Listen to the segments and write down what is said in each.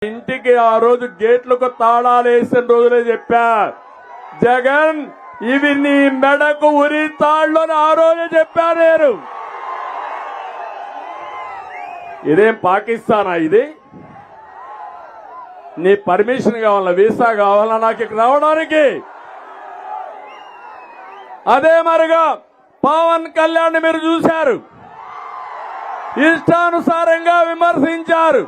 ఇంటికి ఆ రోజు గేట్లకు తాళాలు వేసిన రోజులే చెప్పా, జగన్ ఇవి నీ మెడకు ఉరి తాళ్ళు అని ఆ రోజే చెప్పా నేను. ఇదేం పాకిస్తానా? ఇది నీ పర్మిషన్ కావాలా, వీసా కావాలా నాకు ఇక్కడ రావడానికి? అదే మరిగా పవన్ కళ్యాణ్ మీరు చూశారు, ఇష్టానుసారంగా విమర్శించారు,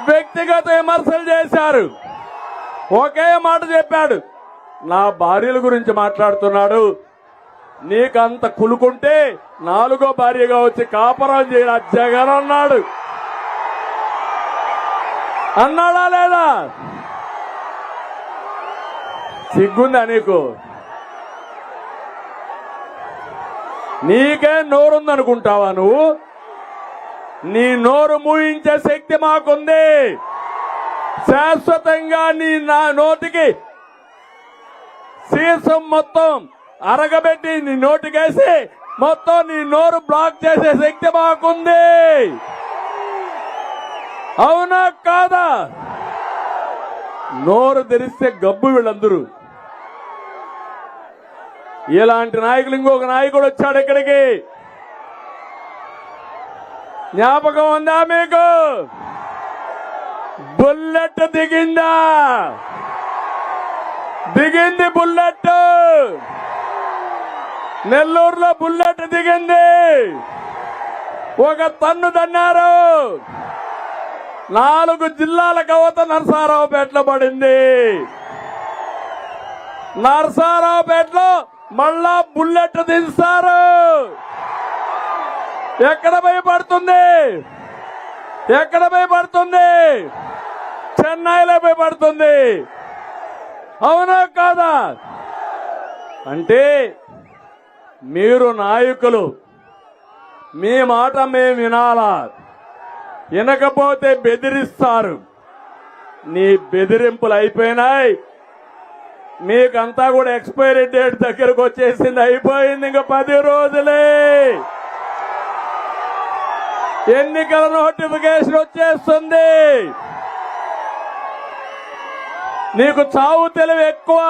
వ్యక్తిగత విమర్శలు చేశారు. ఒకే మాట చెప్పాడు, నా భార్యల గురించి మాట్లాడుతున్నాడు, నీకంత కులుకుంటే 4వ భార్యగా వచ్చి కాపురం చేయరా జగన్ అన్నాడు. అన్నాడా లేదా? సిగ్గుందా నీకు? నీకే నోరుందనుకుంటావా నువ్వు? నీ నోరు మూయించే శక్తి మాకుంది. శాశ్వతంగా నీ నా నోటికి సీసం మొత్తం అరగబెట్టి నీ నోటికేసి మొత్తం నీ నోరు బ్లాక్ చేసే శక్తి మాకుంది. అవునా కాదా? నోరు తెరిస్తే గబ్బు వీళ్ళందరూ. ఇలాంటి నాయకులు ఇంకొక నాయకుడు వచ్చాడు ఇక్కడికి, జ్ఞాపకం ఉందా మీకు? బుల్లెట్ దిగిందా? దిగింది బుల్లెట్, నెల్లూరులో బుల్లెట్ దిగింది. ఒక తన్ను తన్నారు. 4 జిల్లాల కవత నరసారావుపేటలో పడింది. నరసారావుపేటలో మళ్ళా బుల్లెట్ దించారు. ఎక్కడ భయపడుతుంది? ఎక్కడ భయపడుతుంది? చెన్నైలో భయపడుతుంది. అవునా కాదా? అంటే మీరు నాయకులు, మీ మాట మేము వినాలా? వినకపోతే బెదిరిస్తారు. నీ బెదిరింపులు అయిపోయినాయి. మీకంతా కూడా ఎక్స్పైరీ డేట్ దగ్గరకు వచ్చేసింది, అయిపోయింది. ఇంకా 10 రోజులే ఎన్నికల నోటిఫికేషన్ వచ్చేస్తుంది. నీకు చావు తెలివి ఎక్కువ.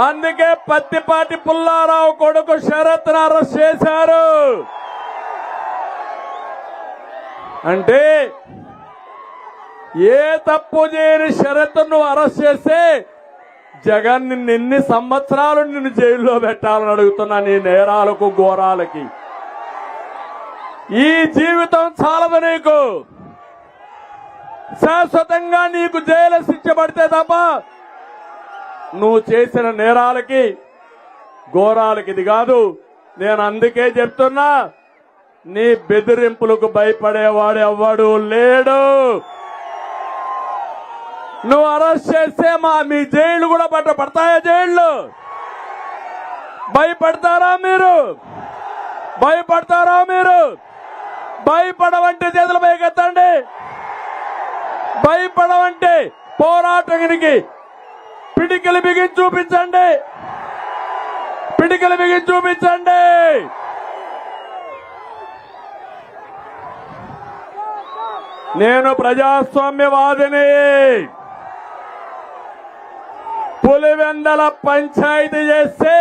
అందుకే పత్తిపాటి పుల్లారావు కొడుకు శరత్ను అరెస్ట్ చేశారు. అంటే ఏ తప్పు చేయని శరత్ను అరెస్ట్ చేస్తే జగన్ నిన్ను ఎన్ని సంవత్సరాలు నిన్ను జైల్లో పెట్టాలని అడుగుతున్నా. నీ నేరాలకు ఘోరాలకి ఈ జీవితం చాలదు నీకు. శాశ్వతంగా నీకు జైలు శిక్ష పడితే తప్ప నువ్వు చేసిన నేరాలకి ఘోరాలకి ఇది కాదు. నేను అందుకే చెప్తున్నా, నీ బెదిరింపులకు భయపడేవాడు ఎవ్వడు లేడు. నువ్వు అరెస్ట్ చేస్తే మీ జైళ్లు కూడా పడతాయా? జైళ్లు భయపడతారా మీరు? భయపడతారా మీరు? భయపడవంటే చేతులు పైకెత్తండి. భయపడవంటే పోరాటానికి పిడికిలు బిగించి చూపించండి. పిడికిలు బిగించి చూపించండి. నేను ప్రజాస్వామ్యవాదిని. పులివెందల పంచాయతీ చేస్తే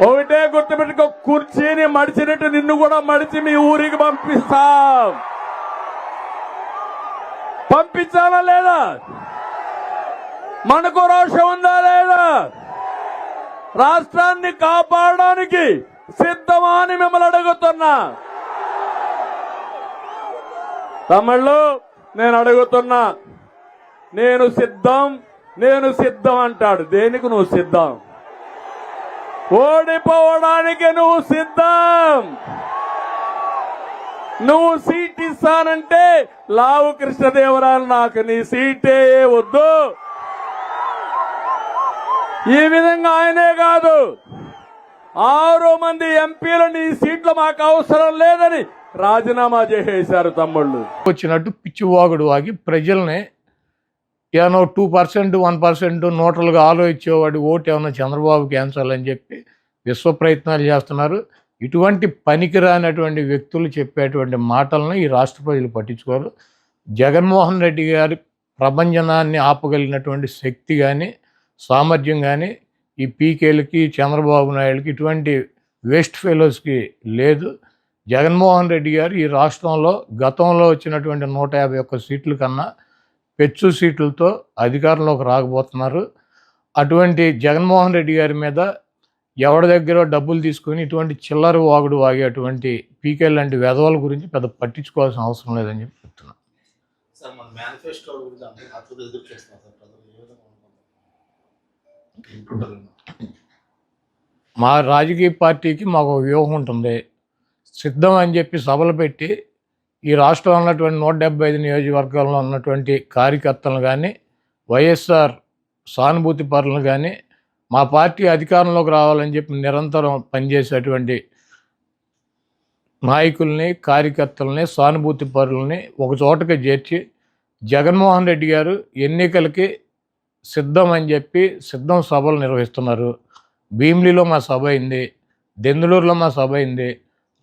ఒకటే గుర్తుపెట్టుకో, కుర్చీని మడిచినట్టు నిన్ను కూడా మడిచి మీ ఊరికి పంపిస్తాం. పంపించాలా లేదా? మనకు రోషం ఉందా లేదా? రాష్ట్రాన్ని కాపాడడానికి సిద్ధమా అని మిమ్మల్ని అడుగుతున్నా. తమిళ్ళు నేను అడుగుతున్నా, నేను సిద్ధం, నేను సిద్ధం అంటాడు. దేనికి నువ్వు సిద్ధం? ఓడిపోవడానికి నువ్వు సిద్ధం. నువ్వు సీట్ ఇస్తానంటే లావు కృష్ణదేవరాయలు నాకు నీ సీటే వద్దు. ఈ విధంగా ఆయనే కాదు, 6 మంది ఎంపీలు నీ సీట్లు మాకు అవసరం లేదని రాజీనామా చేసేశారు తమ్ముళ్ళు. వచ్చినట్టు పిచ్చివాగుడు వాగి ప్రజల్ని ఏమన్నా 2%, 1% నోటలుగా ఆలోచించేవాడు ఓటు ఏమన్నా చంద్రబాబుకి వేయించాలని చెప్పి విశ్వ ప్రయత్నాలు చేస్తున్నారు. ఇటువంటి పనికిరానటువంటి వ్యక్తులు చెప్పేటువంటి మాటలను ఈ రాష్ట్ర ప్రజలు పట్టించుకోరు. జగన్మోహన్ రెడ్డి గారి ప్రభంజనాన్ని ఆపగలిగినటువంటి శక్తి కానీ సామర్థ్యం కానీ ఈ పీకేలకి చంద్రబాబు నాయుడుకి ఇటువంటి వేస్ట్ ఫెలోస్కి లేదు. జగన్మోహన్ రెడ్డి గారు ఈ రాష్ట్రంలో గతంలో వచ్చినటువంటి 151 సీట్ల కన్నా పెచ్చు సీట్లతో అధికారంలోకి రాకపోతున్నారు. అటువంటి జగన్మోహన్ రెడ్డి గారి మీద ఎవరి దగ్గర డబ్బులు తీసుకొని ఇటువంటి చిల్లర వాగుడు వాగేటువంటి పీకే లాంటి వెధవల గురించి పెద్ద పట్టించుకోవాల్సిన అవసరం లేదని చెప్పి చెప్తున్నాను. సార్ మన మేనిఫెస్టో గురించి అంటే అతను ఎదురు చేస్తున్నారు సార్ ప్రజలు ఏ విధంగా అనుకుంటున్నారు? మా రాజకీయ పార్టీకి మాకు ఒక వ్యూహం ఉంటుంది. సిద్ధం అని చెప్పి సభలు పెట్టి ఈ రాష్ట్రంలో ఉన్నటువంటి 175 నియోజకవర్గాల్లో ఉన్నటువంటి కార్యకర్తలను కానీ వైఎస్ఆర్ సానుభూతి పరులను కానీ మా పార్టీ అధికారంలోకి రావాలని చెప్పి నిరంతరం పనిచేసేటువంటి నాయకుల్ని కార్యకర్తలని సానుభూతి పరులని ఒక చోటకి చేర్చి జగన్మోహన్ రెడ్డి గారు ఎన్నికలకి సిద్ధం అని చెప్పి సిద్ధం సభలు నిర్వహిస్తున్నారు. భీమిలిలో మా సభ అయింది, దెందులూరులో మా సభ అయింది,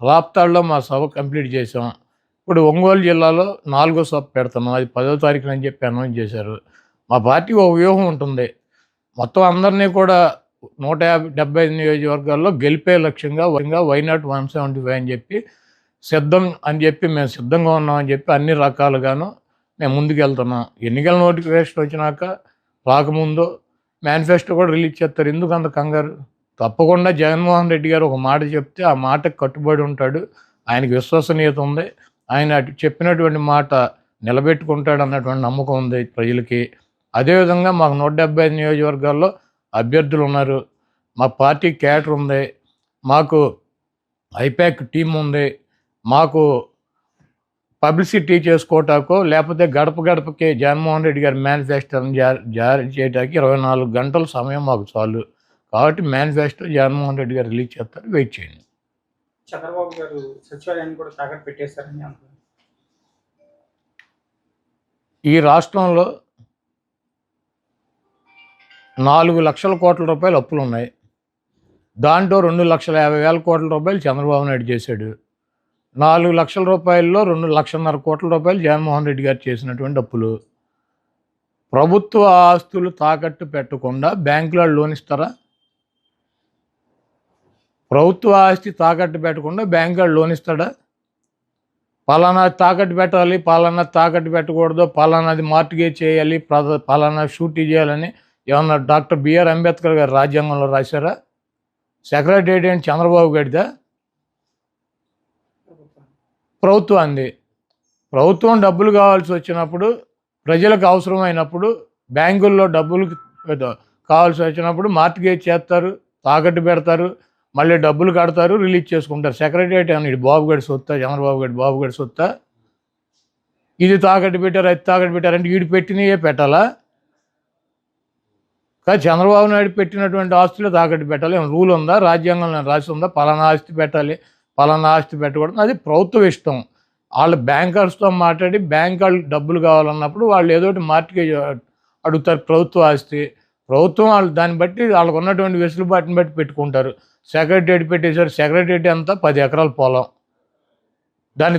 రాప్తాడులో మా సభ కంప్లీట్ చేసాం. ఇప్పుడు ఒంగోలు జిల్లాలో 4వ సభ పెడుతున్నాం, అది 10వ తారీఖున అని చెప్పి అనౌన్స్ చేశారు. మా పార్టీ ఒక వ్యూహం ఉంటుంది. మొత్తం అందరినీ కూడా 175 నియోజకవర్గాల్లో గెలిపే లక్ష్యంగా వైనాట్ 175 అని చెప్పి సిద్ధం అని చెప్పి మేము సిద్ధంగా ఉన్నామని చెప్పి అన్ని రకాలుగాను మేము ముందుకెళ్తున్నాం. ఎన్నికల నోటిఫికేషన్ వచ్చినాక రాకముందు మేనిఫెస్టో కూడా రిలీజ్ చేస్తారు. ఎందుకు అంత కంగారు? తప్పకుండా జగన్మోహన్ రెడ్డి గారు ఒక మాట చెప్తే ఆ మాటకు కట్టుబడి ఉంటాడు. ఆయనకి విశ్వసనీయత ఉంది. ఆయన చెప్పినటువంటి మాట నిలబెట్టుకుంటాడు అన్నటువంటి నమ్మకం ఉంది ప్రజలకి. అదేవిధంగా మాకు 175 నియోజకవర్గాల్లో అభ్యర్థులు ఉన్నారు. మా పార్టీ క్యాడర్ ఉంది, మాకు ఐపాక్ టీం ఉంది, మాకు పబ్లిసిటీ చేసుకోవటాకో లేకపోతే గడప గడపకి జగన్మోహన్ రెడ్డి గారి మేనిఫెస్టోని జారీ చేయడానికి 24 గంటల సమయం మాకు చాలు. కాబట్టి మేనిఫెస్టో జగన్మోహన్ రెడ్డి గారు రిలీజ్ చేస్తారు, వెయిట్ చేయండి. చంద్రబాబు గారు సచివాలయాన్ని కూడా తాకట్టు పెట్టేశారని అంటున్నారు. ఈ రాష్ట్రంలో 4 లక్షల కోట్ల రూపాయలు అప్పులు ఉన్నాయి. దాంట్లో 2,50,000 కోట్ల రూపాయలు చంద్రబాబు నాయుడు చేశాడు. 4 లక్షల రూపాయల్లో 2,50,000 కోట్ల రూపాయలు జగన్మోహన్ రెడ్డి గారు చేసినటువంటి అప్పులు. ప్రభుత్వ ఆస్తులు తాకట్టు పెట్టకుండా బ్యాంకులో లోన్ ఇస్తారా? ప్రభుత్వ ఆస్తి తాకట్టు పెట్టకుండా బ్యాంకులో లోన్ ఇస్తాడా? పలానా తాకట్టు పెట్టాలి, పలానా తాకట్టు పెట్టకూడదు, పలానాది మార్టిగేజ్ చేయాలి, పలానా షూటీ చేయాలని ఏమన్నా డాక్టర్ బిఆర్ అంబేద్కర్ గారు రాజ్యాంగంలో రాశారా? సెక్రటేరియట్ ఏంటి చంద్రబాబు గడిదా? ప్రభుత్వాన్ని. ప్రభుత్వం డబ్బులు కావాల్సి వచ్చినప్పుడు, ప్రజలకు అవసరమైనప్పుడు, బ్యాంకుల్లో డబ్బులు కావాల్సి వచ్చినప్పుడు మార్టిగేజ్ చేస్తారు, తాకట్టు పెడతారు, మళ్ళీ డబ్బులు కడతారు, రిలీజ్ చేసుకుంటారు. సెక్రటేరియట్ అని బాబు గడి సొత్తా, చంద్రబాబు గడి బాబు గడి సొత్తా? ఇది తాకట్టు పెట్టారు, అది తాకట్టు పెట్టారంటే వీడు పెట్టినయే పెట్టాలా? కానీ చంద్రబాబు నాయుడు పెట్టినటువంటి ఆస్తులు తాకట్టు పెట్టాలి. ఏమైనా రూల్ ఉందా? రాజ్యాంగంలో రాసి ఉందా పలానా ఆస్తి పెట్టాలి, పలానా ఆస్తి పెట్టకూడదు? అది ప్రభుత్వం ఇష్టం. వాళ్ళు బ్యాంకర్స్తో మాట్లాడి బ్యాంక్ వాళ్ళు డబ్బులు కావాలన్నప్పుడు వాళ్ళు ఏదో ఒకటి మార్టిగేజ్ అడుగుతారు. ప్రభుత్వ ఆస్తి ప్రభుత్వం వాళ్ళు దాన్ని బట్టి వాళ్ళకు ఉన్నటువంటి వెసులుబాటుని బట్టి పెట్టుకుంటారు. సెక్రటేరియట్ పెట్టేశారు. సెక్రటేరియట్ అంతా 10 ఎకరాల పొలం.